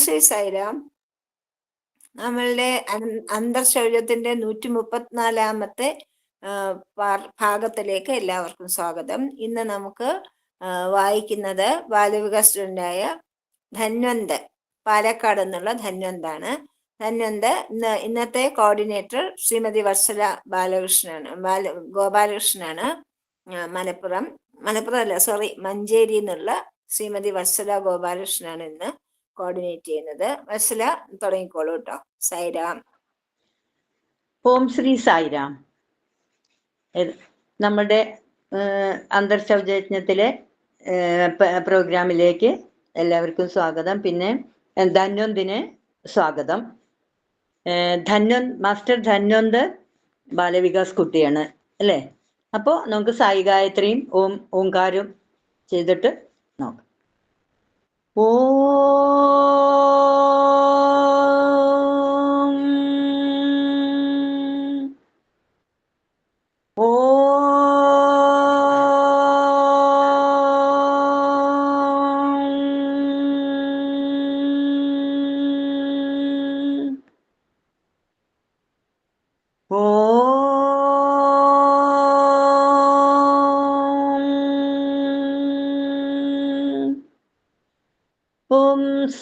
ശ്രീ സായിരാം. നമ്മളുടെ അന്തർശൗര്യത്തിന്റെ 134-ാമത്തെ ഭാഗത്തിലേക്ക് എല്ലാവർക്കും സ്വാഗതം. ഇന്ന് നമുക്ക് വായിക്കുന്നത് ബാലവികാസ് സ്റ്റുഡൻ്റായ ധന്വന്ത്, പാലക്കാട് നിന്നുള്ള ധന്വന്താണ്. ധന്വന്ത് ഇന്നത്തെ കോർഡിനേറ്റർ ശ്രീമതി വത്സല ഗോപാലകൃഷ്ണനാണ്. മലപ്പുറം അല്ല, സോറി, മഞ്ചേരി എന്നുള്ള ശ്രീമതി വത്സല ഗോപാലകൃഷ്ണനാണ് ഇന്ന് കോർഡിനേറ്റ് ചെയ്യുന്നത്. വത്സല തുടങ്ങിക്കോളൂ കേട്ടോ. സായിരാം. ഓം ശ്രീ സായിരാം. നമ്മുടെ അന്തർശൗചയജ്ഞത്തിലെ പ്രോഗ്രാമിലേക്ക് എല്ലാവർക്കും സ്വാഗതം. പിന്നെ ധന്വന്തിന് സ്വാഗതം. മാസ്റ്റർ ധന്വന്ത് ബാലവികാസ് കുട്ടിയാണ് അല്ലേ? അപ്പോൾ നമുക്ക് സായി ഗായത്രിയും ഓംകാരവും ചെയ്തിട്ട് നോക്കാം.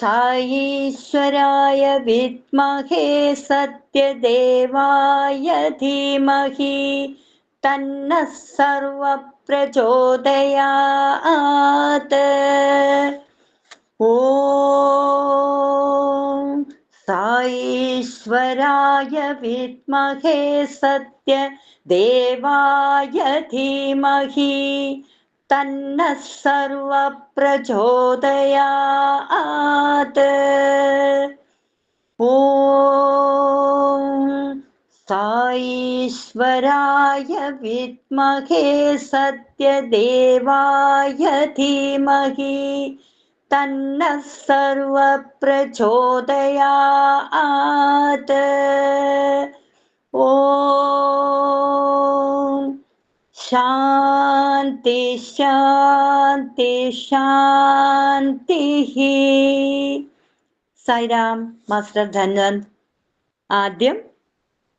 साईश्वराय विद्महे सत्यदेवाय धीमहि तन्नः सर्वः प्रचोदयात्. ॐ साईश्वराय विद्महे सत्यदेवाय धीमहि तन्नः सर्वः प्रचोदयात्. ॐ साईश्वराय विद्महे सत्यदेवाय धीमहि तन्नः सर्वः प्रचोदयात्. ॐ शान्ति शान्ति शान्तिः. സായിരാം. മാസ്റ്റർ ധന്വന്ത് ആദ്യം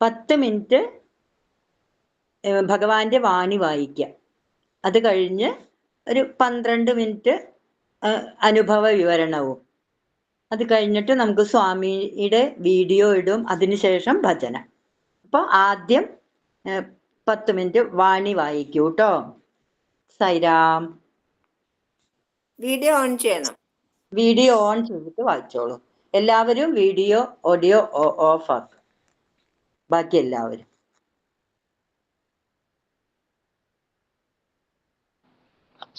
10 മിനിറ്റ് ഭഗവാന്റെ വാണി വായിക്കുക. അത് കഴിഞ്ഞ് ഒരു 12 മിനിറ്റ് അനുഭവ വിവരണവും. അത് കഴിഞ്ഞിട്ട് നമുക്ക് സ്വാമിയുടെ വീഡിയോ ഇടും. അതിനുശേഷം ഭജന. അപ്പോൾ ആദ്യം 10 മിനിറ്റ് വാണി വായിക്കൂ കേട്ടോ. സായിരാം. വീഡിയോ ഓൺ ചെയ്യണം. വീഡിയോ ഓൺ ചെയ്തിട്ട് വായിച്ചോളൂ. എല്ലാവരും വീഡിയോ ഓഡിയോ ഓഫ് ആക്കുക. ബാക്കി എല്ലാവരും.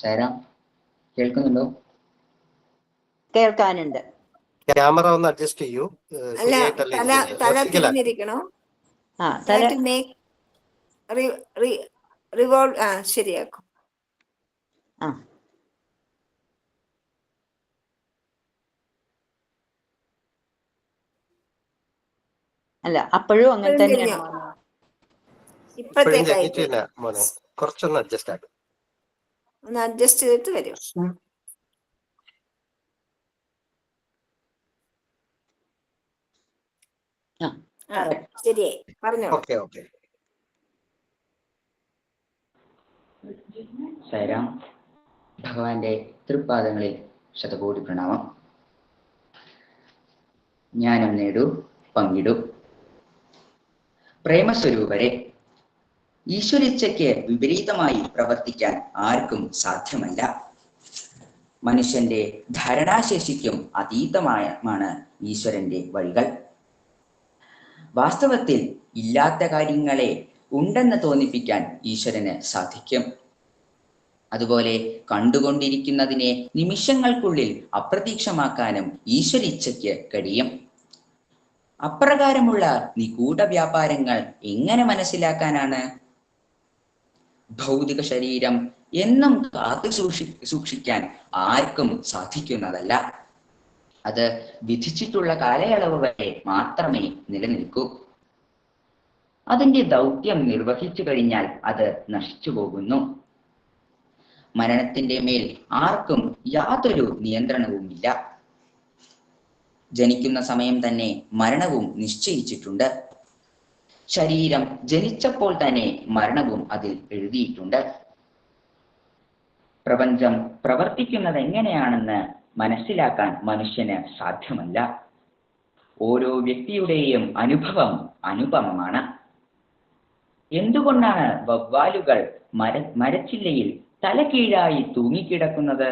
സായിരാം, കേൾക്കുന്നുണ്ടോ? കേൾക്കാനുണ്ട്. ക്യാമറ ഒന്ന് അഡ്ജസ്റ്റ് ചെയ്യൂ. തല തിരിഞ്ഞിരിക്കണോ? റിവോൾവ് ശരിയാക്കും. അല്ല, അപ്പോഴും അങ്ങനെ തന്നെയാണ്. കുറച്ചൊന്ന് അഡ്ജസ്റ്റ് ആക്കും. ഒന്ന് അഡ്ജസ്റ്റ് ചെയ്തിട്ട് വരും. ശരിയായി, പറഞ്ഞോ. സായിരാം. ഭഗവാന്റെ തൃപ്പാദങ്ങളിൽ ശതകോടി പ്രണാമം. ജ്ഞാനം നേടൂ, പങ്കിടൂ. പ്രേമസ്വരൂപരെ, ഈശ്വരേച്ഛയ്ക്ക് വിപരീതമായി പ്രവർത്തിക്കാൻ ആർക്കും സാധ്യമല്ല. മനുഷ്യന്റെ ധാരണാശേഷിക്കും അതീതമാണ് ഈശ്വരന്റെ വഴികൾ. വാസ്തവത്തിൽ ഇല്ലാത്ത കാര്യങ്ങളെ ഉണ്ടെന്ന് തോന്നിപ്പിക്കാൻ ഈശ്വരന് സാധിക്കും. അതുപോലെ കണ്ടുകൊണ്ടിരിക്കുന്നതിനെ നിമിഷങ്ങൾക്കുള്ളിൽ അപ്രത്യക്ഷമാക്കാനും ഈശ്വരേച്ഛയ്ക്ക് കഴിയും. അപ്രകാരമുള്ള നിഗൂഢ വ്യാപാരങ്ങൾ എങ്ങനെ മനസ്സിലാക്കാനാണ്? ഭൗതിക ശരീരം എന്നും കാത്തു സൂക്ഷിക്കാൻ ആർക്കും സാധിക്കുന്നതല്ല. അത് വിധിച്ചിട്ടുള്ള കാലയളവ് വരെ മാത്രമേ നിലനിൽക്കൂ. അതിന്റെ ദൗത്യം നിർവഹിച്ചു കഴിഞ്ഞാൽ അത് നശിച്ചു പോകുന്നു. മരണത്തിന്റെ മേൽ ആർക്കും യാതൊരു നിയന്ത്രണവുമില്ല. ജനിക്കുന്ന സമയം തന്നെ മരണവും നിശ്ചയിച്ചിട്ടുണ്ട്. ശരീരം ജനിച്ചപ്പോൾ തന്നെ മരണവും അതിൽ എഴുതിയിട്ടുണ്ട്. പ്രപഞ്ചം പ്രവർത്തിക്കുന്നത് എങ്ങനെയാണെന്ന് മനസ്സിലാക്കാൻ മനുഷ്യന് സാധ്യമല്ല. ഓരോ വ്യക്തിയുടെയും അനുഭവം അനുപമമാണ്. എന്തുകൊണ്ടാണ് വവ്വാലുകൾ മരച്ചില്ലയിൽ തലകീഴായി തൂങ്ങിക്കിടക്കുന്നത്?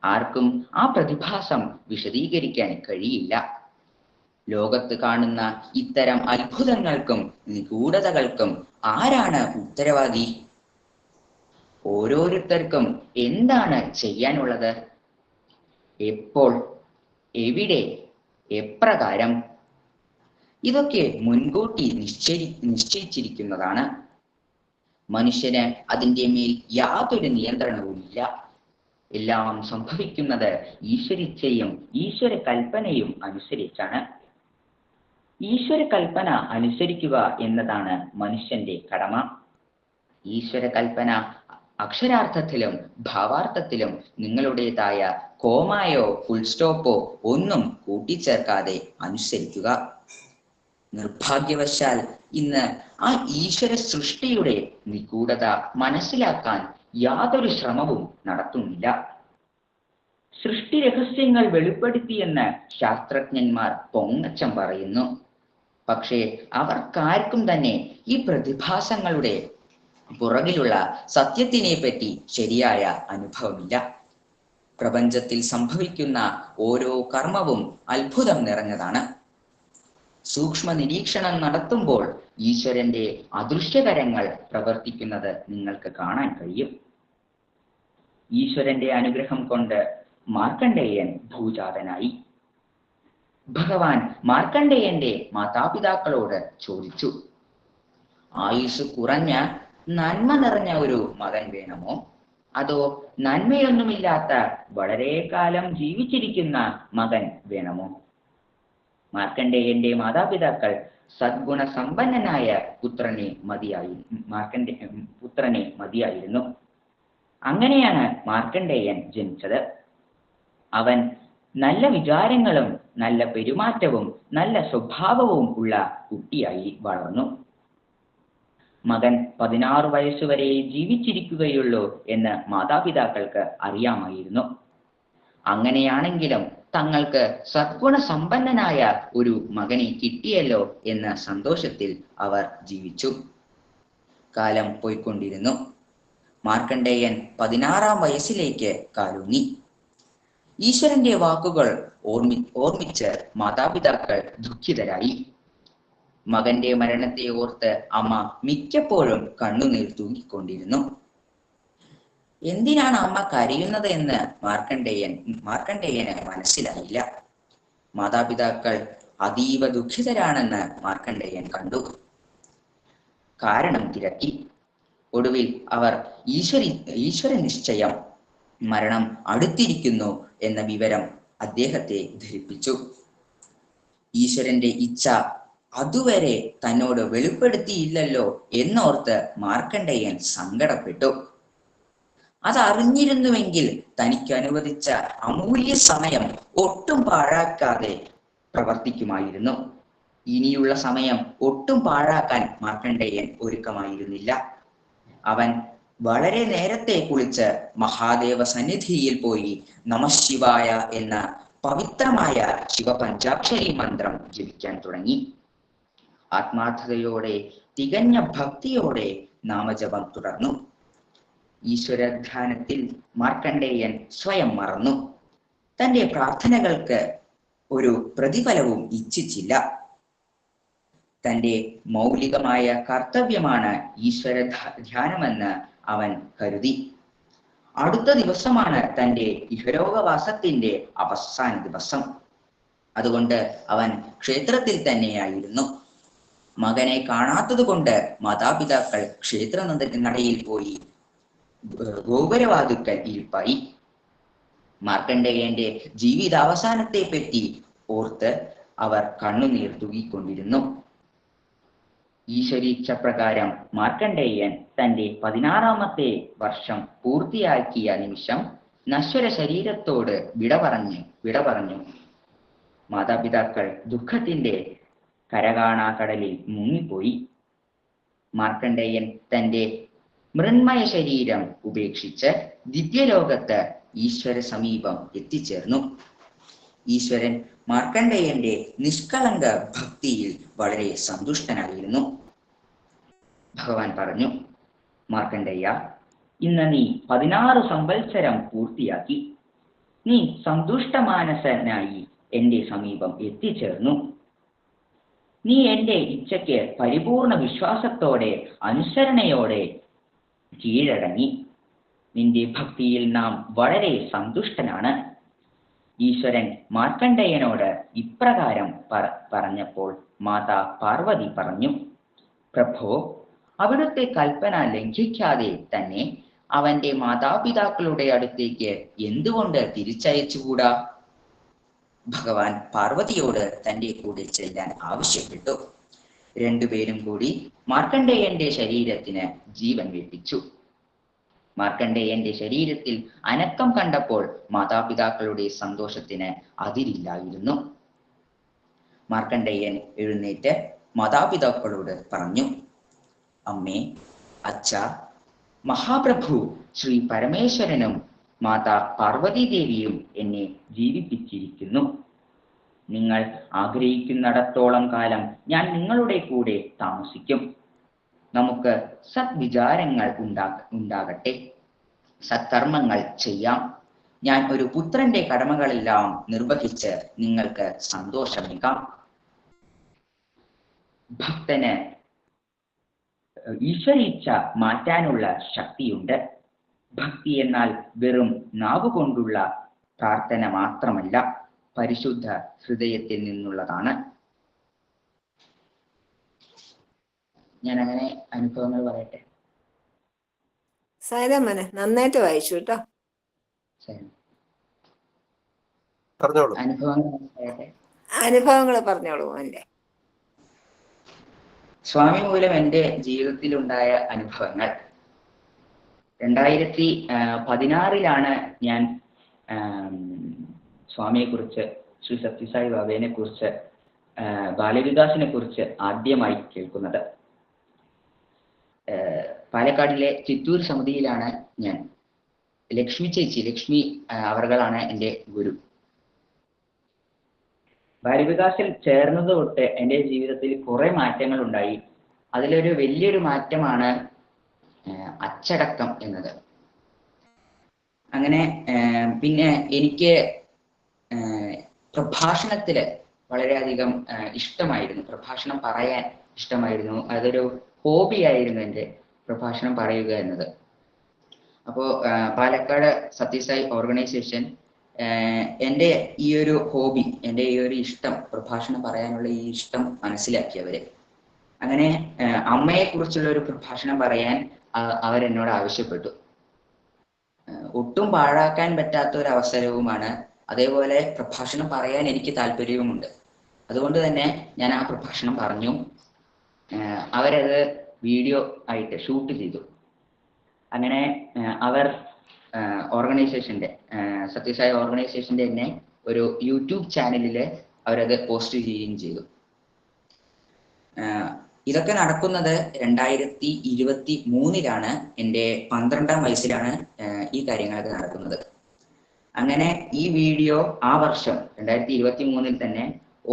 ആർക്കും ആ പ്രതിഭാസം വിശദീകരിക്കാൻ കഴിയില്ല. ലോകത്ത് കാണുന്ന ഇത്തരം അത്ഭുതങ്ങൾക്കും നിഗൂഢതകൾക്കും ആരാണ് ഉത്തരവാദി? ഓരോരുത്തർക്കും എന്താണ് ചെയ്യാനുള്ളത്? എപ്പോൾ, എവിടെ, എപ്രകാരം? ഇതൊക്കെ മുൻകൂട്ടി നിശ്ചയിച്ചിരിക്കുന്നതാണ്. മനുഷ്യന് അതിൻ്റെ മേൽ യാതൊരു നിയന്ത്രണവുമില്ല. എല്ലാം സംഭവിക്കുന്നത് ഈശ്വരിച്ഛയും ഈശ്വര കൽപ്പനയും അനുസരിച്ചാണ്. ഈശ്വര കൽപ്പന അനുസരിക്കുക എന്നതാണ് മനുഷ്യന്റെ കടമ. ഈശ്വര കൽപ്പന അക്ഷരാർത്ഥത്തിലും ഭാവാർത്ഥത്തിലും നിങ്ങളുടേതായ കോമായോ ഫുൾ സ്റ്റോപ്പോ ഒന്നും കൂട്ടിച്ചേർക്കാതെ അനുസരിക്കുക. നിർഭാഗ്യവശാൽ ഇന്ന് ആ ഈശ്വര സൃഷ്ടിയുടെ നിഗൂഢത മനസ്സിലാക്കാൻ യാതൊരു ശ്രമവും നടത്തുന്നില്ല. സൃഷ്ടി രഹസ്യങ്ങൾ വെളിപ്പെടുത്തിയെന്ന് ശാസ്ത്രജ്ഞന്മാർ പൊങ്ങച്ചം പറയുന്നു. പക്ഷേ അവർക്കാർക്കും തന്നെ ഈ പ്രതിഭാസങ്ങളുടെ പുറകിലുള്ള സത്യത്തിനെ പറ്റി ശരിയായ അനുഭവമില്ല. പ്രപഞ്ചത്തിൽ സംഭവിക്കുന്ന ഓരോ കർമ്മവും അത്ഭുതം നിറഞ്ഞതാണ്. സൂക്ഷ്മ നിരീക്ഷണം നടത്തുമ്പോൾ ഈശ്വരന്റെ അദൃശ്യകരങ്ങൾ പ്രവർത്തിക്കുന്നത് നിങ്ങൾക്ക് കാണാൻ കഴിയും. ഈശ്വരന്റെ അനുഗ്രഹം കൊണ്ട് മാർക്കണ്ഡേയൻ ഭൂജാതനായി. ഭഗവാൻ മാർക്കണ്ഡേയന്റെ മാതാപിതാക്കളോട് ചോദിച്ചു, ആയുസ് കുറഞ്ഞ നന്മ നിറഞ്ഞ ഒരു മകൻ വേണമോ, അതോ നന്മയൊന്നുമില്ലാത്ത വളരെ കാലം ജീവിച്ചിരിക്കുന്ന മകൻ വേണമോ? മാർക്കണ്ഡേയന്റെ മാതാപിതാക്കൾ സദ്ഗുണ സമ്പന്നനായ പുത്രനെ മതിയായിരുന്നു. അങ്ങനെയാണ് മാർക്കണ്ഡേയൻ ജനിച്ചത്. അവൻ നല്ല വിചാരങ്ങളും നല്ല പെരുമാറ്റവും നല്ല സ്വഭാവവും ഉള്ള കുട്ടിയായി വളർന്നു. മകൻ 16 വയസ്സുവരെ ജീവിച്ചിരിക്കുകയുള്ളൂ എന്ന് മാതാപിതാക്കൾക്ക് അറിയാമായിരുന്നു. അങ്ങനെയാണെങ്കിലും തങ്ങൾക്ക് സദ്ഗുണ സമ്പന്നനായ ഒരു മകനെ കിട്ടിയല്ലോ എന്ന സന്തോഷത്തിൽ അവർ ജീവിച്ചു. കാലം പോയിക്കൊണ്ടിരുന്നു. മാർക്കണ്ഡേയൻ 16-ാം വയസ്സിലേക്ക് കാലൂന്നി. ഈശ്വരന്റെ വാക്കുകൾ ഓർമ്മിച്ച് മാതാപിതാക്കൾ ദുഃഖിതരായി. മകന്റെ മരണത്തെ ഓർത്ത് അമ്മ മിക്കപ്പോഴും കണ്ണുനീർ തൂങ്ങിക്കൊണ്ടിരുന്നു. എന്തിനാണ് അമ്മ കരയുന്നത് എന്ന് മാർക്കണ്ഡേയന് മനസ്സിലായില്ല. മാതാപിതാക്കൾ അതീവ ദുഃഖിതരാണെന്ന് മാർക്കണ്ഡേയൻ കണ്ടു. കാരണം തിരക്കി. ഒടുവിൽ അവർ ഈശ്വര നിശ്ചയം, മരണം അടുത്തിരിക്കുന്നു എന്ന വിവരം അദ്ദേഹത്തെ ധരിപ്പിച്ചു. ഈശ്വരന്റെ ഇച്ഛ അതുവരെ തന്നോട് വെളിപ്പെടുത്തിയില്ലല്ലോ എന്നോർത്ത് മാർക്കണ്ഡേയൻ സങ്കടപ്പെട്ടു. അതറിഞ്ഞിരുന്നുവെങ്കിൽ തനിക്ക് അനുവദിച്ച അമൂല്യ സമയം ഒട്ടും പാഴാക്കാതെ പ്രവർത്തിക്കുമായിരുന്നു. ഇനിയുള്ള സമയം ഒട്ടും പാഴാക്കാൻ മാർക്കണ്ഡേയൻ ഒരുക്കമായിരുന്നില്ല. അവൻ വളരെ നേരത്തെ കുളിച്ച് മഹാദേവ സന്നിധിയിൽ പോയി നമഃശിവായ എന്ന പവിത്രമായ ശിവപഞ്ചാക്ഷരി മന്ത്രം ജപിക്കാൻ തുടങ്ങി. ആത്മാർത്ഥതയോടെ തികഞ്ഞ ഭക്തിയോടെ നാമജപം തുടർന്നു. ഈശ്വരധ്യാനത്തിൽ മാർക്കണ്ഡേയൻ സ്വയം മറന്നു. തന്റെ പ്രാർത്ഥനകൾക്ക് ഒരു പ്രതിഫലവും ഇച്ഛിച്ചില്ല. തന്റെ മൗലികമായ കർത്തവ്യമാണ് ഈശ്വര ധ്യാനമെന്ന് അവൻ കരുതി. അടുത്ത ദിവസമാണ് തന്റെ ഇഹലോകവാസത്തിന്റെ അവസാന ദിവസം. അതുകൊണ്ട് അവൻ ക്ഷേത്രത്തിൽ തന്നെയായിരുന്നു. മകനെ കാണാത്തത് കൊണ്ട് മാതാപിതാക്കൾ ക്ഷേത്ര നടയിൽ പോയി ഗോപുരവാതുക്കൽ ഇരിപ്പായി. മാർക്കണ്ഡേയന്റെ ജീവിതാവസാനത്തെ പറ്റി ഓർത്ത് അവർ കണ്ണുനീർ തൂകിക്കൊണ്ടിരുന്നു. ഈശ്വരീച്ഛ പ്രകാരം മാർക്കണ്ഡേയൻ തന്റെ 16-ാമത്തെ വർഷം പൂർത്തിയാക്കിയ നിമിഷം നശ്വര ശരീരത്തോട് വിട പറഞ്ഞു. മാതാപിതാക്കൾ ദുഃഖത്തിന്റെ കരകാണാക്കടലിൽ മുങ്ങിപ്പോയി. മാർക്കണ്ഡേയൻ തന്റെ മൃണ്മയ ശരീരം ഉപേക്ഷിച്ച് ദിവ്യലോകത്ത് ഈശ്വര സമീപം എത്തിച്ചേർന്നു. ഈശ്വരൻ മാർക്കണ്ഡേയന്റെ നിഷ്കളങ്ക ഭക്തിയിൽ വളരെ സന്തുഷ്ടനായിരുന്നു. ഭഗവാൻ പറഞ്ഞു, മാർക്കണ്ഡേയ, ഇന്ന് നീ 16 സംവത്സരം പൂർത്തിയാക്കി. നീ സന്തുഷ്ടമാനസനായി എന്റെ സമീപം എത്തിച്ചേർന്നു. നീ എന്റെ ഇച്ഛയ്ക്ക് പരിപൂർണ വിശ്വാസത്തോടെ അനുസരണയോടെ കീഴടങ്ങി. നിന്റെ ഭക്തിയിൽ നാം വളരെ സന്തുഷ്ടനാണ്. ഈശ്വരൻ മാർക്കണ്ഡേയനോട് ഇപ്രകാരം പറഞ്ഞപ്പോൾ മാതാ പാർവതി പറഞ്ഞു, പ്രഭോ, അവിടുത്തെ കൽപ്പന ലംഘിക്കാതെ തന്നെ അവന്റെ മാതാപിതാക്കളുടെ അടുത്തേക്ക് എന്തുകൊണ്ട് തിരിച്ചയച്ചുകൂടാ? ഭഗവാൻ പാർവതിയോട് തന്റെ കൂടെ ചെല്ലാൻ ആവശ്യപ്പെട്ടു. രണ്ടുപേരും കൂടി മാർക്കണ്ഡേയന്റെ ശരീരത്തിന് ജീവൻ വെപ്പിച്ചു. മാർക്കണ്ഡേയന്റെ ശരീരത്തിൽ അനക്കം കണ്ടപ്പോൾ മാതാപിതാക്കളുടെ സന്തോഷത്തിന് അതിരില്ലായിരുന്നു. മാർക്കണ്ഡേയൻ എഴുന്നേറ്റ് മാതാപിതാക്കളോട് പറഞ്ഞു, അമ്മേ, അച്ഛ, മഹാപ്രഭു ശ്രീ പരമേശ്വരനും മാതാ പാർവതി ദേവിയും എന്നെ ജീവിപ്പിച്ചിരിക്കുന്നു. നിങ്ങൾ ആഗ്രഹിക്കുന്നിടത്തോളം കാലം ഞാൻ നിങ്ങളുടെ കൂടെ താമസിക്കും. നമുക്ക് സദ്വിചാരങ്ങൾ ഉണ്ടാകട്ടെ, സത്കർമ്മങ്ങൾ ചെയ്യാം. ഞാൻ ഒരു പുത്രന്റെ കടമകളെല്ലാം നിർവഹിച്ച് നിങ്ങൾക്ക് സന്തോഷമേകാം. ഭക്തന് ഈശ്വരീച്ഛ മാറ്റാനുള്ള ശക്തിയുണ്ട്. ഭക്തി എന്നാൽ വെറും നാവുകൊണ്ടുള്ള പ്രാർത്ഥന മാത്രമല്ല, പരിശുദ്ധ ഹൃദയത്തിൽ നിന്നുള്ളതാണ്. ഞാൻ അങ്ങനെ അനുഭവങ്ങൾ പറയട്ടെ. സായിരാമനെ നന്നായിട്ട് വായിച്ചു കേട്ടോ. അനുഭവങ്ങൾ പറയട്ടെ. അനുഭവങ്ങൾ പറഞ്ഞോളൂ മോന്റെ. സ്വാമി മൂലം എൻ്റെ ജീവിതത്തിലുണ്ടായ അനുഭവങ്ങൾ. 2016 ഞാൻ സ്വാമിയെ കുറിച്ച്, ശ്രീ സത്യസായി ബാബയെ കുറിച്ച്, ബാലവികാസിനെ കുറിച്ച് ആദ്യമായി കേൾക്കുന്നത്. പാലക്കാടിലെ ചിറ്റൂർ സമിതിയിലാണ് ഞാൻ. ലക്ഷ്മി അവർകളാണ് എൻ്റെ ഗുരു. ബാലവികാസിൽ ചേർന്നത് തൊട്ട് എൻ്റെ ജീവിതത്തിൽ കുറെ മാറ്റങ്ങൾ ഉണ്ടായി. അതിലൊരു വലിയൊരു മാറ്റമാണ് അച്ചടക്കം എന്നത്. അങ്ങനെ പിന്നെ എനിക്ക് പ്രഭാഷണത്തില് വളരെയധികം ഇഷ്ടമായിരുന്നു. പ്രഭാഷണം പറയാൻ ഇഷ്ടമായിരുന്നു. അതൊരു ഹോബിയായിരുന്നു എൻ്റെ പ്രഭാഷണം പറയുക എന്നത്. അപ്പോൾ പാലക്കാട് സത്യസായി ഓർഗനൈസേഷൻ എൻ്റെ ഈ ഒരു ഹോബി, എൻ്റെ ഈ ഒരു ഇഷ്ടം, പ്രഭാഷണം പറയാനുള്ള ഈ ഇഷ്ടം മനസ്സിലാക്കിയവര്. അങ്ങനെ അമ്മയെ കുറിച്ചുള്ള ഒരു പ്രഭാഷണം പറയാൻ അവരെന്നോട് ആവശ്യപ്പെട്ടു. ഒട്ടും പാഴാക്കാൻ പറ്റാത്ത ഒരു അവസരവുമാണ്. അതേപോലെ പ്രഭാഷണം പറയാൻ എനിക്ക് താല്പര്യവുമുണ്ട്. അതുകൊണ്ട് തന്നെ ഞാൻ ആ പ്രഭാഷണം പറഞ്ഞു. അവരത് വീഡിയോ ആയിട്ട് ഷൂട്ട് ചെയ്തു. അങ്ങനെ അവർ ഓർഗനൈസേഷന്റെ, സത്യസായി ഓർഗനൈസേഷന്റെ തന്നെ ഒരു യൂട്യൂബ് ചാനലിൽ അവരത് പോസ്റ്റ് ചെയ്യുകയും ചെയ്തു. ഇതൊക്കെ നടക്കുന്നത് 2023 എൻ്റെ 12ാം വയസ്സിലാണ് ഈ കാര്യങ്ങളൊക്കെ നടക്കുന്നത്. അങ്ങനെ ഈ വീഡിയോ ആ വർഷം 2023 തന്നെ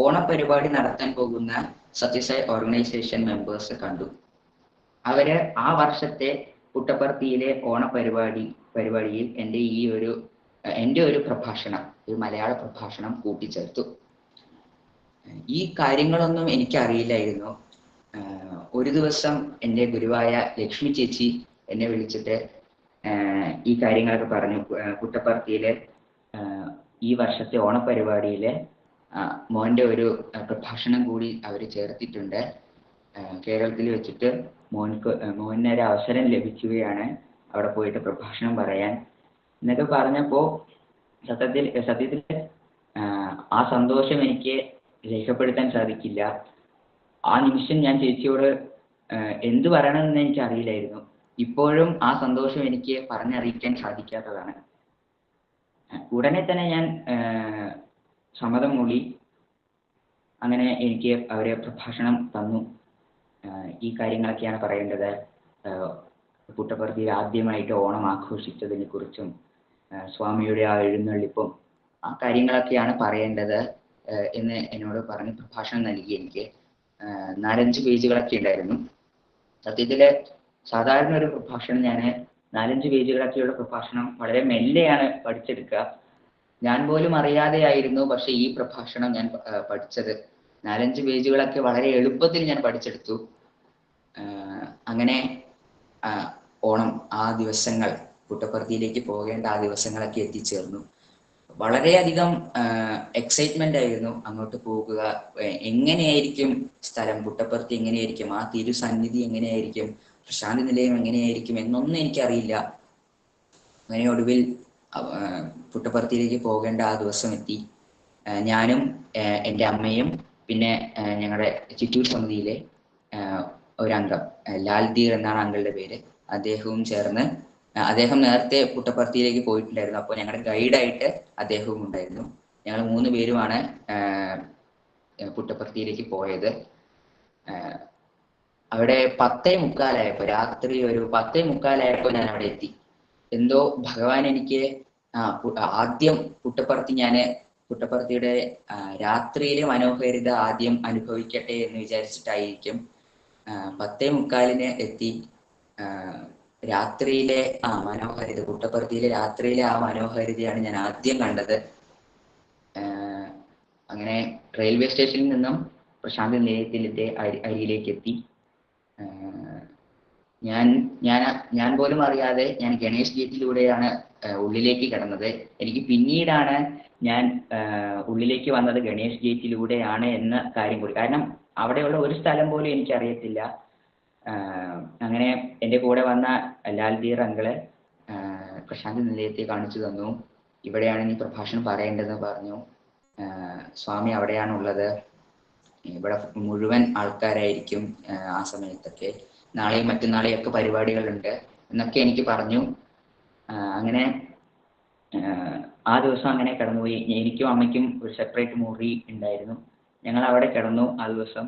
ഓണപരിപാടി നടത്താൻ പോകുന്ന സത്യസായി ഓർഗനൈസേഷൻ മെമ്പേഴ്സ് കണ്ടു. അവര് ആ വർഷത്തെ പുട്ടപ്പർത്തിയിലെ പരിപാടിയിൽ എൻ്റെ ഒരു പ്രഭാഷണം, ഒരു മലയാള പ്രഭാഷണം കൂട്ടിച്ചേർത്തു. ഈ കാര്യങ്ങളൊന്നും എനിക്കറിയില്ലായിരുന്നു. ഒരു ദിവസം എൻ്റെ ഗുരുവായ ലക്ഷ്മി ചേച്ചി എന്നെ വിളിച്ചിട്ട് ഈ കാര്യങ്ങളൊക്കെ പറഞ്ഞു. പുട്ടപ്പർത്തിയിലെ ഈ വർഷത്തെ ഓണപരിപാടിയിലെ മോൻ്റെ ഒരു പ്രഭാഷണം കൂടി അവർ ചേർത്തിട്ടുണ്ട്. കേരളത്തിൽ വെച്ചിട്ട് മോനൊരു അവസരം ലഭിക്കുകയാണ് അവിടെ പോയിട്ട് പ്രഭാഷണം പറയാൻ എന്നൊക്കെ പറഞ്ഞപ്പോൾ സത്യത്തിൽ ആ സന്തോഷം എനിക്ക് രേഖപ്പെടുത്താൻ സാധിക്കില്ല. ആ നിമിഷം ഞാൻ ചേച്ചിയോട് എന്ത് പറയണമെന്ന് എനിക്ക് അറിയില്ലായിരുന്നു. ഇപ്പോഴും ആ സന്തോഷം എനിക്ക് പറഞ്ഞറിയിക്കാൻ സാധിക്കാത്തതാണ്. ഉടനെ തന്നെ ഞാൻ സമ്മതം മൂളി അങ്ങനെ എനിക്ക് അവരെ പ്രഭാഷണം തന്നു. ഈ കാര്യങ്ങളൊക്കെയാണ് പറയേണ്ടത്. പുട്ടപർത്തിയിൽ ആദ്യമായിട്ട് ഓണം ആഘോഷിച്ചതിനെ കുറിച്ചും സ്വാമിയുടെ ആ എഴുന്നള്ളിപ്പും ആ കാര്യങ്ങളൊക്കെയാണ് പറയേണ്ടത് എന്ന് എന്നോട് പറഞ്ഞ് പ്രഭാഷണം നൽകി. എനിക്ക് 4-5 പേജുകളൊക്കെ ഉണ്ടായിരുന്നു. സത്യത്തില് സാധാരണ ഒരു പ്രഭാഷണം ഞാൻ 4-5 പേജുകളൊക്കെയുള്ള പ്രഭാഷണം വളരെ മെല്ലെയാണ് പഠിച്ചെടുക്കുക. ഞാൻ പോലും അറിയാതെയായിരുന്നു പക്ഷെ ഈ പ്രഭാഷണം ഞാൻ പഠിച്ചത്. 4-5 പേജുകളൊക്കെ വളരെ എളുപ്പത്തിൽ ഞാൻ പഠിച്ചെടുത്തു. അങ്ങനെ ഓണം ആ ദിവസങ്ങൾ, പുട്ടപർത്തിയിലേക്ക് പോകേണ്ട ആ ദിവസങ്ങളൊക്കെ എത്തിച്ചേർന്നു. വളരെയധികം എക്സൈറ്റ്മെന്റ് ആയിരുന്നു അങ്ങോട്ട് പോകുക. എങ്ങനെയായിരിക്കും സ്ഥലം, പുട്ടപർത്തി എങ്ങനെയായിരിക്കും, ആ തിരുസന്നിധി എങ്ങനെയായിരിക്കും, പ്രശാന്തി നിലയം എങ്ങനെയായിരിക്കും എന്നൊന്നും എനിക്കറിയില്ല. അങ്ങനെ ഒടുവിൽ പുട്ടപർത്തിയിലേക്ക് പോകേണ്ട ആ ദിവസം എത്തി. ഞാനും എൻ്റെ അമ്മയും പിന്നെ ഞങ്ങളുടെ ചിറ്റൂർ സമിതിയിലെ ഒരംഗം, ലാൽദീർ എന്നാണ് അങ്കിളുടെ പേര്, അദ്ദേഹവും ചേർന്ന്, അദ്ദേഹം നേരത്തെ പുട്ടപർത്തിയിലേക്ക് പോയിട്ടുണ്ടായിരുന്നു. അപ്പോൾ ഞങ്ങളുടെ ഗൈഡായിട്ട് അദ്ദേഹവും ഉണ്ടായിരുന്നു. ഞങ്ങൾ 3 പേരുമാണ് പുട്ടപർത്തിയിലേക്ക് പോയത്. അവിടെ 10:45 രാത്രി ഒരു 10:45 ഞാൻ അവിടെ എത്തി. എന്തോ ഭഗവാൻ എനിക്ക് ആദ്യം പുട്ടപർത്തിയുടെ രാത്രിയിലെ മനോഹാരിത ആദ്യം അനുഭവിക്കട്ടെ എന്ന് വിചാരിച്ചിട്ടായിരിക്കും 10:45 എത്തി. രാത്രിയിലെ മനോഹാരിത, പുട്ടപർത്തിയിലെ രാത്രിയിലെ ആ മനോഹാരിതയാണ് ഞാൻ ആദ്യം കണ്ടത്. അങ്ങനെ റെയിൽവേ സ്റ്റേഷനിൽ നിന്നും പ്രശാന്തി നിലയത്തിലെ അരിയിലേക്ക് എത്തി. ഞാൻ പോലും അറിയാതെ ഞാൻ ഗണേഷ് ഗേറ്റിലൂടെയാണ് ഉള്ളിലേക്ക് കടന്നത്. എനിക്ക് പിന്നീടാണ് ഞാൻ ഉള്ളിലേക്ക് വന്നത് ഗണേഷ് ഗേറ്റിലൂടെയാണ് എന്ന കാര്യം കൂടി. കാരണം അവിടെയുള്ള ഒരു സ്ഥലം പോലും എനിക്കറിയത്തില്ല. അങ്ങനെ എൻ്റെ കൂടെ വന്ന ലാൽദീർ അങ്കിള് പ്രശാന്തി നിലയത്തെ കാണിച്ചു തന്നു. ഇവിടെയാണ് നീ പ്രഭാഷണം പറയേണ്ടതെന്ന് പറഞ്ഞു. സ്വാമി അവിടെയാണുള്ളത്, ഇവിടെ മുഴുവൻ ആൾക്കാരായിരിക്കും ആ സമയത്തൊക്കെ, നാളെയും മറ്റന്നാളെയും ഒക്കെ പരിപാടികളുണ്ട് എന്നൊക്കെ എനിക്ക് പറഞ്ഞു. അങ്ങനെ ആ ദിവസം അങ്ങനെ കടന്നുപോയി. എനിക്കും അമ്മയ്ക്കും ഒരു സെപ്പറേറ്റ് മുറി ഉണ്ടായിരുന്നു. ഞങ്ങൾ അവിടെ കിടന്നു ആ ദിവസം.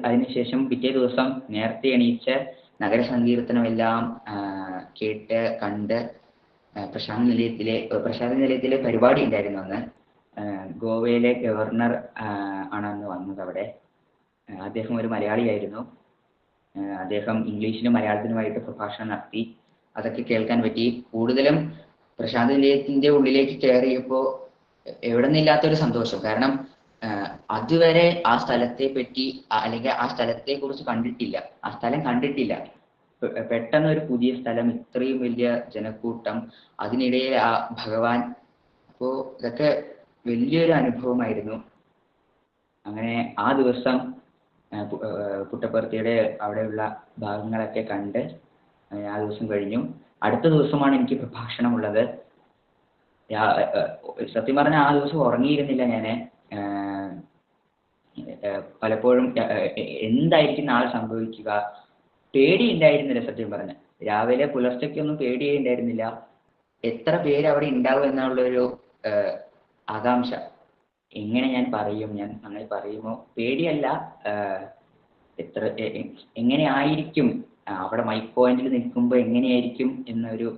അതിനുശേഷം പിറ്റേ ദിവസം നേരത്തെ എണീച്ച് നഗരസങ്കീർത്തനമെല്ലാം കേട്ട് കണ്ട് പ്രശാന്തി നിലയത്തിലെ പരിപാടി ഉണ്ടായിരുന്നു അന്ന്. ഗോവയിലെ ഗവർണർ ആണ് അന്ന് വന്നത് അവിടെ. അദ്ദേഹം ഒരു മലയാളിയായിരുന്നു. അദ്ദേഹം ഇംഗ്ലീഷിലും മലയാളത്തിലുമായിട്ട് പ്രഭാഷണം നടത്തി. അതൊക്കെ കേൾക്കാൻ പറ്റി. കൂടുതലും പ്രശാന്തി നിലയത്തിന്റെ ഉള്ളിലേക്ക് കയറിയപ്പോൾ എവിടെ നിന്നില്ലാത്തൊരു സന്തോഷം. കാരണം അതുവരെ ആ സ്ഥലത്തെ പറ്റി അല്ലെങ്കിൽ ആ സ്ഥലത്തെ കുറിച്ച് കണ്ടിട്ടില്ല, ആ സ്ഥലം കണ്ടിട്ടില്ല. പെട്ടെന്ന് ഒരു പുതിയ സ്ഥലം, ഇത്രയും വലിയ ജനക്കൂട്ടം, അതിനിടയിൽ ആ ഭഗവാൻ. അപ്പോൾ ഇതൊക്കെ വലിയൊരു അനുഭവമായിരുന്നു. അങ്ങനെ ആ ദിവസം പുട്ടപർത്തിയുടെ അവിടെയുള്ള ഭാഗങ്ങളൊക്കെ കണ്ട് ആ ദിവസം കഴിഞ്ഞു. അടുത്ത ദിവസമാണ് എനിക്ക് പ്രഭാഷണമുള്ളത്. സത്യം പറഞ്ഞാൽ ആ ദിവസം ഉറങ്ങിയിരുന്നില്ല ഞാൻ. പലപ്പോഴും എന്തായിരിക്കും നാളെ സംഭവിക്കുക, പേടി ഉണ്ടായിരുന്നില്ല. സത്യം പറഞ്ഞ രാവിലെ പുലർച്ചയ്ക്കൊന്നും പേടിയേ ഉണ്ടായിരുന്നില്ല. എത്ര പേര് അവിടെ ഉണ്ടാവും എന്നുള്ളൊരു ആകാംക്ഷ. എങ്ങനെ ഞാൻ പറയും, ഞാൻ നന്നായി പറയുമോ, പേടിയല്ല, എങ്ങനെ ആയിരിക്കും അവിടെ മൈക്ക് പോയിന്റിൽ നിൽക്കുമ്പോൾ എങ്ങനെയായിരിക്കും എന്നൊരു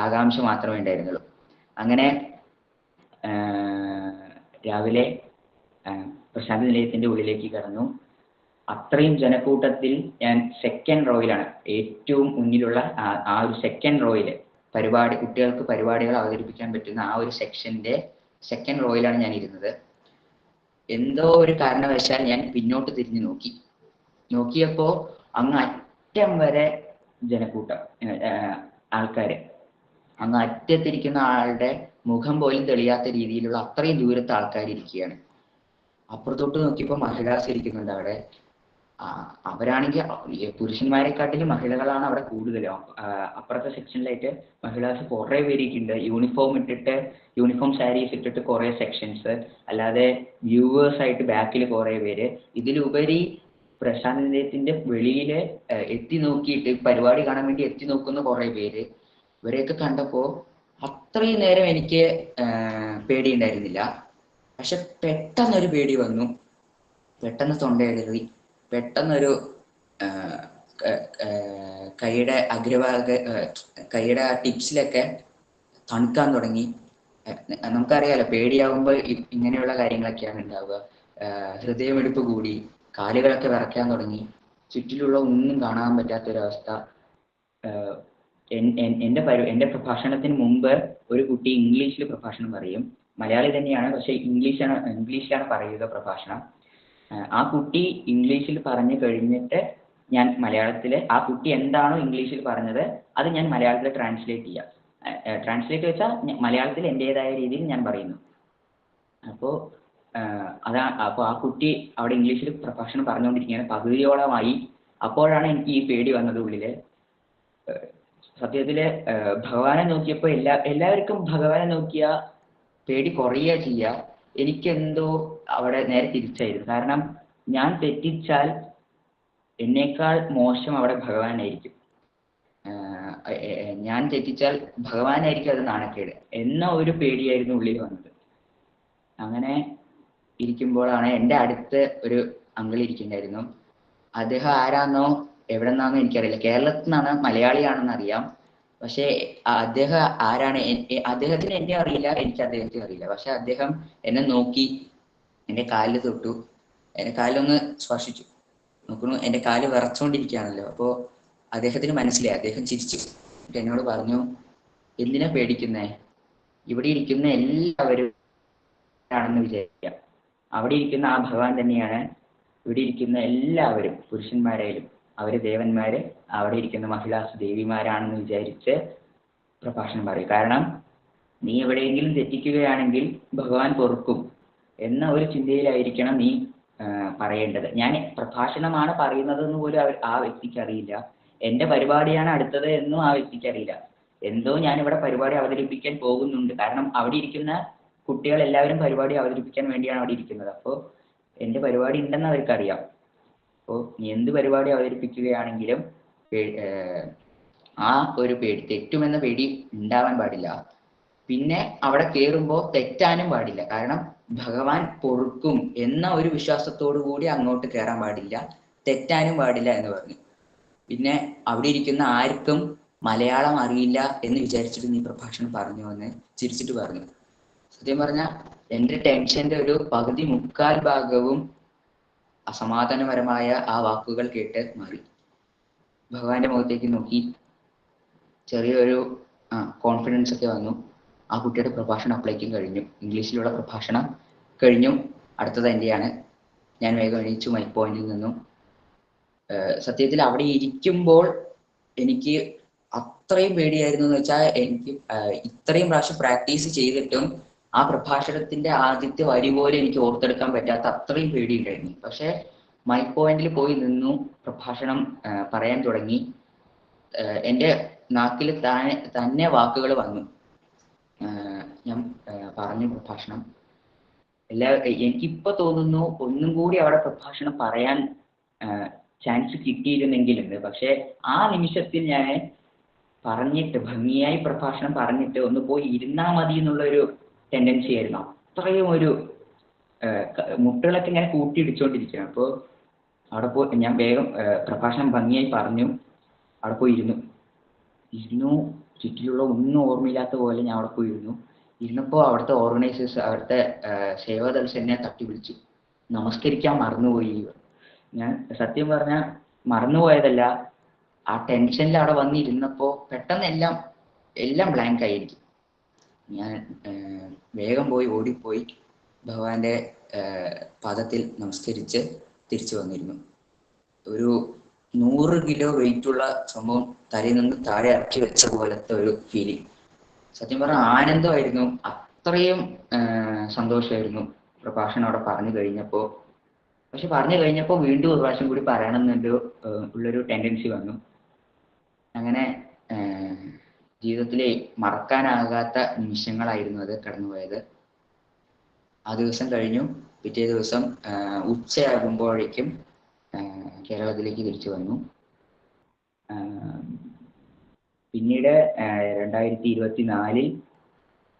ആകാംക്ഷ മാത്രമേ ഉണ്ടായിരുന്നുള്ളൂ. അങ്ങനെ രാവിലെ പ്രശാന്തി നിലയത്തിന്റെ ഉള്ളിലേക്ക് കടന്നു. അത്രയും ജനക്കൂട്ടത്തിൽ ഞാൻ സെക്കൻഡ് റോയിലാണ്, ഏറ്റവും മുന്നിലുള്ള ആ ഒരു സെക്കൻഡ് റോയില് കുട്ടികൾക്ക് പരിപാടികൾ അവതരിപ്പിക്കാൻ പറ്റുന്ന ആ ഒരു സെക്ഷന്റെ സെക്കൻഡ് റോയിലാണ് ഞാൻ ഇരുന്നത്. എന്തോ ഒരു കാരണവശാൽ ഞാൻ പിന്നോട്ട് തിരിഞ്ഞു നോക്കിയപ്പോ അങ്ങ് അറ്റം വരെ ജനക്കൂട്ടം, ആൾക്കാര്. അങ്ങ് അറ്റത്തിരിക്കുന്ന ആളുടെ മുഖം പോലും തെളിയാത്ത രീതിയിലുള്ള അത്രയും ദൂരത്ത് ആൾക്കാർ ഇരിക്കുകയാണ്. അപ്പുറത്തോട്ട് നോക്കിയപ്പോൾ മഹിളാസ് ഇരിക്കുന്നുണ്ട് അവിടെ. അവരാണെങ്കിൽ പുരുഷന്മാരെക്കാട്ടിലും മഹിളകളാണ് അവിടെ കൂടുതലും. അപ്പുറത്തെ സെക്ഷനിലായിട്ട് മഹിളാസ് കുറെ പേരിക്കുണ്ട്. യൂണിഫോം സാരീസ് ഇട്ടിട്ട് കുറെ സെക്ഷൻസ്, അല്ലാതെ വ്യൂവേഴ്സ് ആയിട്ട് ബാക്കിൽ കുറെ പേര്. ഇതിലുപരി പ്രശാന്തി നിലയത്തിന്റെ വെളിയിൽ എത്തി നോക്കിയിട്ട് പരിപാടി കാണാൻ വേണ്ടി എത്തി നോക്കുന്ന കുറെ പേര്. ഇവരെയൊക്കെ കണ്ടപ്പോൾ അത്രയും നേരം എനിക്ക് പേടിയുണ്ടായിരുന്നില്ല. പക്ഷെ പെട്ടെന്നൊരു പേടി വന്നു, പെട്ടെന്ന് തൊണ്ടയിടറി, പെട്ടെന്നൊരു കൈയുടെ കൈയുടെ ആ ടിപ്സിലൊക്കെ തണുക്കാൻ തുടങ്ങി. നമുക്കറിയാലോ, പേടിയാവുമ്പോൾ ഇങ്ങനെയുള്ള കാര്യങ്ങളൊക്കെയാണ് ഉണ്ടാവുക. ഹൃദയമിടിപ്പ് കൂടി, കാലുകളൊക്കെ വിറയ്ക്കാൻ തുടങ്ങി, ചുറ്റിലുള്ള ഒന്നും കാണാൻ പറ്റാത്തൊരവസ്ഥ. എന്റെ പ്രഭാഷണത്തിന് മുമ്പ് ഒരു കുട്ടി ഇംഗ്ലീഷിൽ പ്രഭാഷണം പറയും. മലയാളി തന്നെയാണ്, പക്ഷെ ഇംഗ്ലീഷിലാണ് പറയുക പ്രഭാഷണം. ആ കുട്ടി ഇംഗ്ലീഷിൽ പറഞ്ഞു കഴിഞ്ഞിട്ട് ഞാൻ മലയാളത്തിൽ ആ കുട്ടി എന്താണോ ഇംഗ്ലീഷിൽ പറഞ്ഞത് അത് ഞാൻ മലയാളത്തിൽ ട്രാൻസ്ലേറ്റ് ചെയ്യാം. ട്രാൻസ്ലേറ്റ് വെച്ചാൽ മലയാളത്തിൽ എൻ്റെതായ രീതിയിൽ ഞാൻ പറയുന്നു. അപ്പോൾ അപ്പോൾ ആ കുട്ടി അവിടെ ഇംഗ്ലീഷിൽ പ്രഭാഷണം പറഞ്ഞുകൊണ്ടിരിക്കുകയാണ്, പകുതിയോളമായി. അപ്പോഴാണ് എനിക്ക് ഈ പേടി വന്നത് ഉള്ളില്. സത്യത്തില് ഭഗവാനെ നോക്കിയപ്പോൾ എല്ലാവർക്കും ഭഗവാനെ നോക്കിയ പേടി കുറയുക ചെയ്യുക. എനിക്കെന്തോ അവിടെ നേരെ തിരിച്ചായിരുന്നു. കാരണം ഞാൻ തെറ്റിച്ചാൽ എന്നേക്കാൾ മോശം അവിടെ ഭഗവാനായിരിക്കും. ഞാൻ തെറ്റിച്ചാൽ ഭഗവാനായിരിക്കും അത് നാണക്കേട് എന്ന ഒരു പേടിയായിരുന്നു ഉള്ളിൽ വന്നത്. അങ്ങനെ ഇരിക്കുമ്പോഴാണ് എൻ്റെ അടുത്ത് ഒരു അങ്കിൾ ഇരിക്കുന്നുണ്ടായിരുന്നു. അദ്ദേഹം ആരാന്നോ എവിടെ നിന്നാന്നോ എനിക്കറിയില്ല, കേരളത്തിൽ നിന്നാണ്, മലയാളിയാണെന്ന് അറിയാം. പക്ഷെ അദ്ദേഹം ആരാണ്, അദ്ദേഹത്തിന് എന്നെ അറിയില്ല, എനിക്ക് അദ്ദേഹത്തെ അറിയില്ല. പക്ഷെ അദ്ദേഹം എന്നെ നോക്കി, എൻ്റെ കാലിൽ തൊട്ടു, എൻ്റെ കാലിലൊന്ന് സ്പർശിച്ചു. നോക്കുന്നു, എൻ്റെ കാല് വിറച്ചുകൊണ്ടിരിക്കുകയാണല്ലോ. അപ്പോൾ അദ്ദേഹത്തിന് മനസ്സിലായി. അദ്ദേഹം ചിരിച്ചു എന്നോട് പറഞ്ഞു, എന്തിനാ പേടിക്കുന്നേ? ഇവിടെ ഇരിക്കുന്ന എല്ലാവരും ആണെന്ന് വിചാരിക്കാം. അവിടെ ഇരിക്കുന്ന ആ ഭഗവാൻ തന്നെയാണ് ഇവിടെ ഇരിക്കുന്ന എല്ലാവരും. പുരുഷന്മാരായാലും അവര് ദേവന്മാര്, അവിടെ ഇരിക്കുന്ന മഹിളാസ് ദേവിമാരാണെന്ന് വിചാരിച്ച് പ്രഭാഷണം പറയും. കാരണം നീ എവിടെയെങ്കിലും തെറ്റിക്കുകയാണെങ്കിൽ ഭഗവാൻ പൊറുക്കും എന്ന ഒരു ചിന്തയിലായിരിക്കണം നീ പറയേണ്ടത്. ഞാൻ പ്രഭാഷണമാണ് പറയുന്നതെന്ന് പോലും ആ വ്യക്തിക്ക് അറിയില്ല. എൻ്റെ പരിപാടിയാണ് അടുത്തത് എന്നും ആ വ്യക്തിക്ക് അറിയില്ല. എന്തോ ഞാനിവിടെ പരിപാടി അവതരിപ്പിക്കാൻ പോകുന്നുണ്ട്. കാരണം അവിടെ ഇരിക്കുന്ന കുട്ടികൾ എല്ലാവരും പരിപാടി അവതരിപ്പിക്കാൻ വേണ്ടിയാണ് അവിടെ ഇരിക്കുന്നത്. അപ്പോൾ എൻ്റെ പരിപാടി ഉണ്ടെന്ന് അവർക്കറിയാം. അപ്പോൾ നീ എന്ത് പരിപാടി അവതരിപ്പിക്കുകയാണെങ്കിലും ആ ഒരു പേടി, തെറ്റുമെന്ന പേടി ഉണ്ടാവാൻ പാടില്ല. പിന്നെ അവിടെ കയറുമ്പോൾ തെറ്റാനും പാടില്ല. കാരണം ഭഗവാൻ പൊറുക്കും എന്ന ഒരു വിശ്വാസത്തോടു കൂടി അങ്ങോട്ട് കയറാൻ പാടില്ല, തെറ്റാനും പാടില്ല എന്ന് പറഞ്ഞു. പിന്നെ അവിടെ ഇരിക്കുന്ന ആർക്കും മലയാളം അറിയില്ല എന്ന് വിചാരിച്ചിട്ട് നീ പ്രഭാഷണം പറഞ്ഞു എന്ന് ചിരിച്ചിട്ട് പറഞ്ഞു. സത്യം പറഞ്ഞാൽ എൻ്റെ ടെൻഷന്റെ ഒരു പകുതി മുക്കാൽ ഭാഗവും അസമാധാനപരമായ ആ വാക്കുകൾ കേട്ട് മാറി. ഭഗവാന്റെ മുഖത്തേക്ക് നോക്കി, ചെറിയൊരു കോൺഫിഡൻസ് ഒക്കെ വന്നു. ആ കുട്ടിയുടെ പ്രഭാഷണം അപ്പോഴേക്കും കഴിഞ്ഞു. ഇംഗ്ലീഷിലുള്ള പ്രഭാഷണം കഴിഞ്ഞു. അടുത്തത് എൻ്റെയാണ്. ഞാൻ വേഗം എണീച്ചു മൈക്ക് പോയിന്റിൽ നിന്നും. സത്യത്തിൽ അവിടെ ഇരിക്കുമ്പോൾ എനിക്ക് അത്രയും പേടിയായിരുന്നു എന്ന് വെച്ചാൽ, എനിക്ക് ഇത്രയും പ്രാവശ്യം പ്രാക്ടീസ് ചെയ്തിട്ടും ആ പ്രഭാഷണത്തിന്റെ ആദ്യത്തെ വരി പോലെ എനിക്ക് ഓർത്തെടുക്കാൻ പറ്റാത്ത അത്രയും പേടിയുണ്ടായിരുന്നു. പക്ഷെ മൈക്ക് പോയിന്റിൽ പോയി നിന്നു, പ്രഭാഷണം പറയാൻ തുടങ്ങി. എൻ്റെ നാക്കിൽ തന്നെ വാക്കുകൾ വന്നു. ഞാൻ പറഞ്ഞു പ്രഭാഷണം. എനിക്കിപ്പോ തോന്നുന്നു ഒന്നും കൂടി അവിടെ പ്രഭാഷണം പറയാൻ ചാൻസ് കിട്ടിയിരുന്നെങ്കിലെന്ന്. പക്ഷെ ആ നിമിഷത്തിൽ ഞാൻ പറഞ്ഞിട്ട്, ഭംഗിയായി പ്രഭാഷണം പറഞ്ഞിട്ട് ഒന്ന് പോയി ഇരുന്നാൽ മതി എന്നുള്ളൊരു ടെൻഡൻസി ആയിരുന്നു. അത്രയും ഒരു മുട്ടുകളൊക്കെ ഇങ്ങനെ കൂട്ടിയിടിച്ചുകൊണ്ടിരിക്കുകയാണ്. അപ്പോൾ അവിടെ പോയി ഞാൻ വേഗം പ്രഭാഷണം ഭംഗിയായി പറഞ്ഞു. അവിടെ പോയി ഇരുന്നു. ചുറ്റിലുള്ള ഒന്നും ഓർമ്മയില്ലാത്ത പോലെ ഞാൻ അവിടെ പോയി ഇരുന്നപ്പോൾ അവിടുത്തെ ഓർഗനൈസേഴ്സ്, അവിടുത്തെ സേവാദൾസ് എന്നെ തട്ടി വിളിച്ചു. നമസ്കരിക്കാൻ മറന്നുപോയി. ഞാൻ സത്യം പറഞ്ഞാൽ മറന്നുപോയതല്ല, ആ ടെൻഷനിൽ അവിടെ വന്നിരുന്നപ്പോൾ പെട്ടെന്ന് എല്ലാം ബ്ലാങ്ക് ആയിരിക്കും. ഞാൻ വേഗം ഓടിപ്പോയി ഭഗവാന്റെ പാദത്തിൽ നമസ്കരിച്ച് തിരിച്ചു വന്നിരുന്നു. ഒരു 100 കിലോ വെയിറ്റുള്ള സംഭവം തലയിൽ നിന്ന് താഴെ ഇറക്കി വെച്ച പോലത്തെ ഒരു ഫീലിംഗ്. സത്യം പറഞ്ഞാൽ ആനന്ദമായിരുന്നു. അത്രയും സന്തോഷമായിരുന്നു പ്രഭാഷണം അവിടെ പറഞ്ഞു കഴിഞ്ഞപ്പോൾ. പക്ഷെ പറഞ്ഞു കഴിഞ്ഞപ്പോൾ വീണ്ടും ഒരു പ്രാവശ്യം കൂടി പറയണം ഉള്ളൊരു ടെൻഡൻസി വന്നു. അങ്ങനെ ജീവിതത്തിലെ മറക്കാനാകാത്ത നിമിഷങ്ങളായിരുന്നു അത് കടന്നുപോയത്. ആ ദിവസം കഴിഞ്ഞു. പിറ്റേ ദിവസം ഉച്ചയാകുമ്പോഴേക്കും കേരളത്തിലേക്ക് തിരിച്ചു വന്നു. പിന്നീട് 2024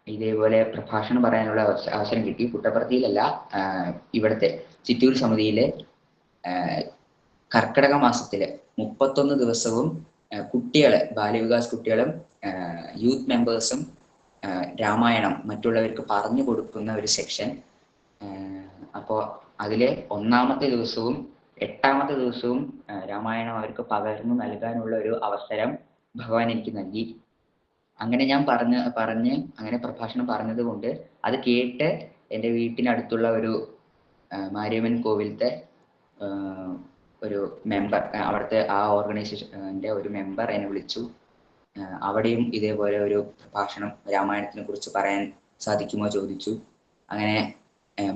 ഇതേപോലെ പ്രഭാഷണം പറയാനുള്ള അവസരം കിട്ടി. പുട്ടപർത്തിയിലല്ല, ഇവിടുത്തെ ചിറ്റൂർ സമിതിയിലെ കർക്കിടക മാസത്തില് 31 ദിവസവും കുട്ടികള്, ബാലവികാസ് കുട്ടികളും യൂത്ത് മെമ്പേഴ്സും രാമായണം മറ്റുള്ളവർക്ക് പറഞ്ഞു കൊടുക്കുന്ന ഒരു സെക്ഷൻ. അപ്പോൾ അതിലെ 1-ാമത്തെ ദിവസവും 8-ാമത്തെ ദിവസവും രാമായണം അവർക്ക് പകർന്നു നൽകാനുള്ള ഒരു അവസരം ഭഗവാൻ എനിക്ക് നൽകി. അങ്ങനെ ഞാൻ പറഞ്ഞ് അങ്ങനെ പ്രഭാഷണം പറഞ്ഞത് കൊണ്ട് അത് കേട്ട് എൻ്റെ വീട്ടിനടുത്തുള്ള ഒരു മാരിയമ്മൻ കോവിലത്തെ ഒരു മെമ്പർ, അവിടുത്തെ ആ ഓർഗനൈസേഷൻ്റെ ഒരു മെമ്പർ എന്നെ വിളിച്ചു. അവിടെയും ഇതേപോലെ ഒരു പ്രഭാഷണം രാമായണത്തിനെ കുറിച്ച് പറയാൻ സാധിക്കുമോ ചോദിച്ചു. അങ്ങനെ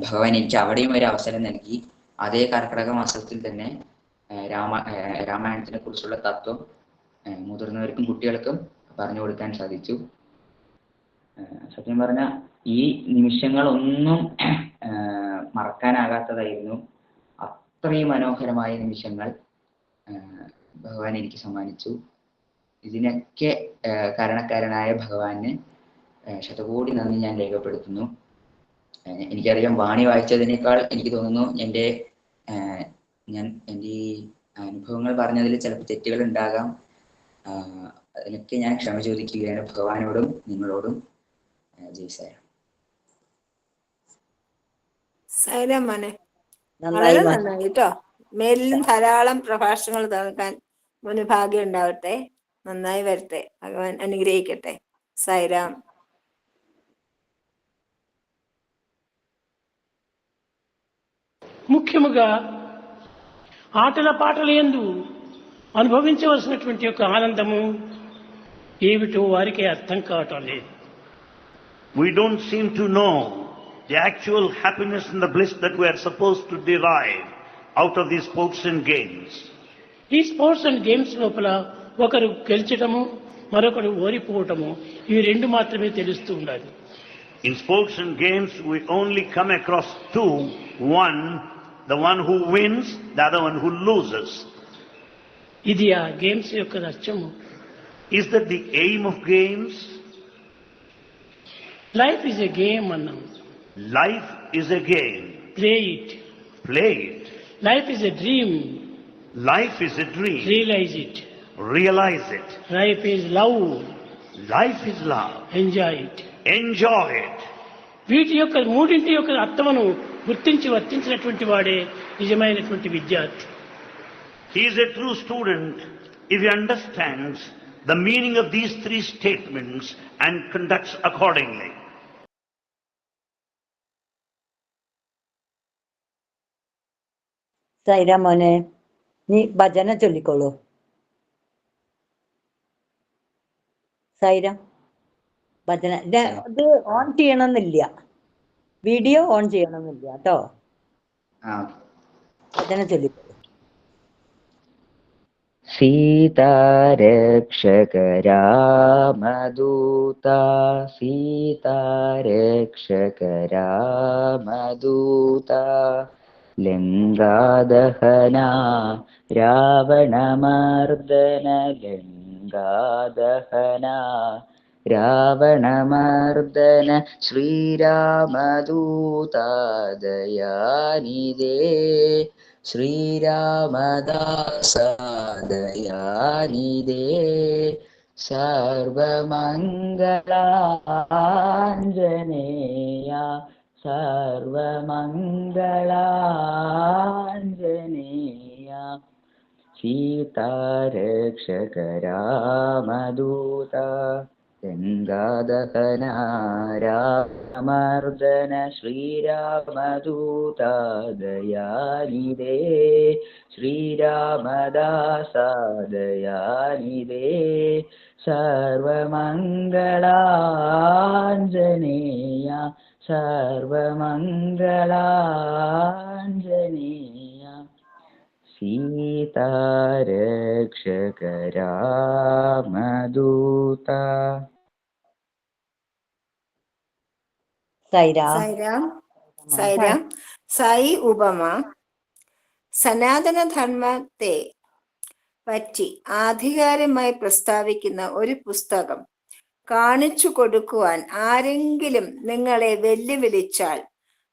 ഭഗവാൻ എനിക്ക് അവിടെയും ഒരു അവസരം നൽകി. അതേ കർക്കിടക മാസത്തിൽ തന്നെ രാമായണത്തിനെ കുറിച്ചുള്ള തത്വം മുതിർന്നവർക്കും കുട്ടികൾക്കും പറഞ്ഞു കൊടുക്കാൻ സാധിച്ചു. സത്യം പറഞ്ഞ ഈ നിമിഷങ്ങളൊന്നും മറക്കാനാകാത്തതായിരുന്നു. അത്രയും മനോഹരമായ നിമിഷങ്ങൾ ഭഗവാൻ എനിക്ക് സമ്മാനിച്ചു. ഇതിനൊക്കെ കാരണക്കാരനായ ഭഗവാന് ശതകോടി നന്ദി ഞാൻ രേഖപ്പെടുത്തുന്നു. എനിക്കറിയാം, വാണി വായിച്ചതിനേക്കാൾ എനിക്ക് തോന്നുന്നു എൻ്റെ ഈ അനുഭവങ്ങൾ പറഞ്ഞതിൽ ചിലപ്പോൾ തെറ്റുകൾ ഉണ്ടാകാം. അതിനൊക്കെ ഞാൻ ക്ഷമ ചോദിക്കുകയാണ് ഭഗവാനോടും നിങ്ങളോടും. ജയ് സായിരാം മോനെ, വളരെ നന്നായി കേട്ടോ. മേലിലും ധാരാളം പ്രഭാഷണങ്ങൾ കേൾക്കാൻ മോന് ഭാഗ്യം ഉണ്ടാവട്ടെ. നന്നായി വരട്ടെ. ഭഗവാൻ അനുഗ്രഹിക്കട്ടെ. സായിരാം. ముఖ్యముగా ఆటల పాటల యందు అనుభవించవలసినటువంటి యొక్క ఆనందము ఏమిటో వారికి అర్థం కావటం లేదు. We don't seem to know the actual happiness and the bliss that we are supposed to derive out of these sports and games. ఈ స్పోర్ట్స్ అండ్ గేమ్స్ లోపల ఒకరు గెలిచటము, మరొకరు ఓడిపోవటము, ఇవి రెండు మాత్రమే తెలుస్తూ ఉండాలి. In sports and games we only come across two, one the one who wins, the other one who loses. ఇది ఆ గేమ్స్ యొక్క లక్ష్యము. Is that the aim of games? Life is a game అన్నాం. Life is a game. Play it. Play it. Life is a dream. Life is a dream. Realise it. Realize it. Life is love. Life is love. Enjoy it. Enjoy it. వీటి యొక్క మూడింటి యొక్క అర్థమును గుర్తించి వర్తించినటువంటి వాడే నిజమైనటువంటి విద్యార్థి. He is a true student if he understands the meaning of these three statements and conducts accordingly. Sairam മോനെ, നീ ഭജന ചൊല്ലിക്കോളൂ. സൈരാം, ഭജന ഇത് ഓൺ ചെയ്യണമെന്നില്ല, വീഡിയോ ഓൺ ചെയ്യണമെന്നില്ല കേട്ടോ. ഭജന ചൊല്ലിക്കോളൂ. സീതാരക്ഷക രാമദൂത, സീതാരക്ഷക രാമദൂത, ലങ്കാദഹന രാവണമർദ്ദന, ലങ്കാദഹന രാവണമർദ്ദന, ശ്രീരാമദൂത ദയാനിധേ, ശ്രീരാമദാസ ദയാനിധേ, സർവമംഗളാഞ്ജനേയ, സർവമംഗളാഞ്ജനേയ, സീതാരക്ഷക രാമദൂത, ഗംഗാദഹന രാമർദ്ദന, ശ്രീരാമദൂത ദയാനിധേ, ശ്രീരാമദാസ ദയാനിധേ, സർവമംഗളാഞ്ജനേയ, സർവമംഗളാഞ്ജനേയ, സീതാരക്ഷക രാമദൂത. സായിരാം. സായിരാം. സായി ഉപമ സനാതനധർമ്മത്തെ പറ്റി ആധികാരികമായി പ്രസ്താവിക്കുന്ന ഒരു പുസ്തകം കാണിച്ചു കൊടുക്കുവാൻ ആരെങ്കിലും നിങ്ങളെ വെല്ലുവിളിച്ചാൽ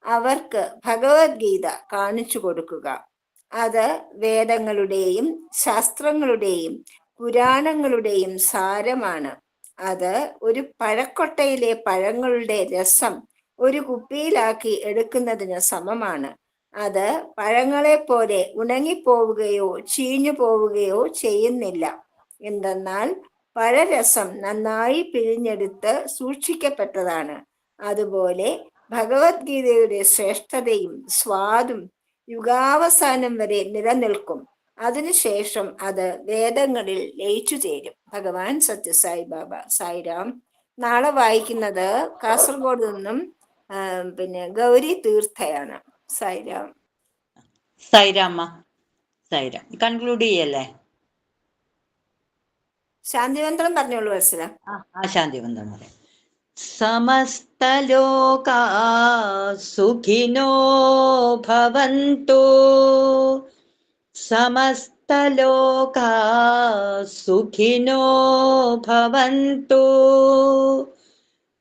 അവർക്ക് ഭഗവത്ഗീത കാണിച്ചു കൊടുക്കുക. അത് വേദങ്ങളുടെയും ശാസ്ത്രങ്ങളുടെയും പുരാണങ്ങളുടെയും സാരമാണ്. അത് ഒരു പഴക്കൊട്ടയിലെ പഴങ്ങളുടെ രസം ഒരു കുപ്പിയിലാക്കി എടുക്കുന്നതിന് സമമാണ്. അത് പഴങ്ങളെ പോലെ ഉണങ്ങിപ്പോവുകയോ ചീഞ്ഞു പോവുകയോ ചെയ്യുന്നില്ല. എന്തെന്നാൽ പഴരസം നന്നായി പിഴിഞ്ഞെടുത്ത് സൂക്ഷിക്കപ്പെട്ടതാണ്. അതുപോലെ ഭഗവത്ഗീതയുടെ ശ്രേഷ്ഠതയും സ്വാദും യുഗാവസാനം വരെ നിലനിൽക്കും. അതിനുശേഷം അത് വേദങ്ങളിൽ ലയിച്ചു ചേരും. ഭഗവാൻ സത്യസായി ബാബ. സായിരാം. നാളെ വായിക്കുന്നത് കാസർഗോഡ് നിന്നും ഗൗരി തീർത്ഥയാണ്. സായിരാം. സായിരാമ്മ. സായിരാം. കൺക്ലൂഡ് ചെയ്യല്ലേ? ശാന്തിമന്ത്രം പറഞ്ഞോളൂ വത്സല. ശാന്തിമന്ത്രം പറയാം. സമസ്തലോകാ സുഖിനോ ഭവന്തു. സമസ്തലോകാ സുഖിനോ ഭവന്തു.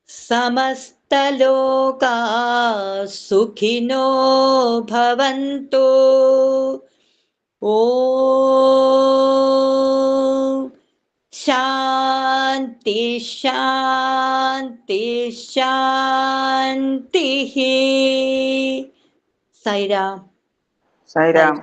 സമസ്തലോകാ സുഖിനോ ഭവന്തു. ഓം ശാന്തി ശാന്തി ശാന്തി. സായിരാം. സായിരാം.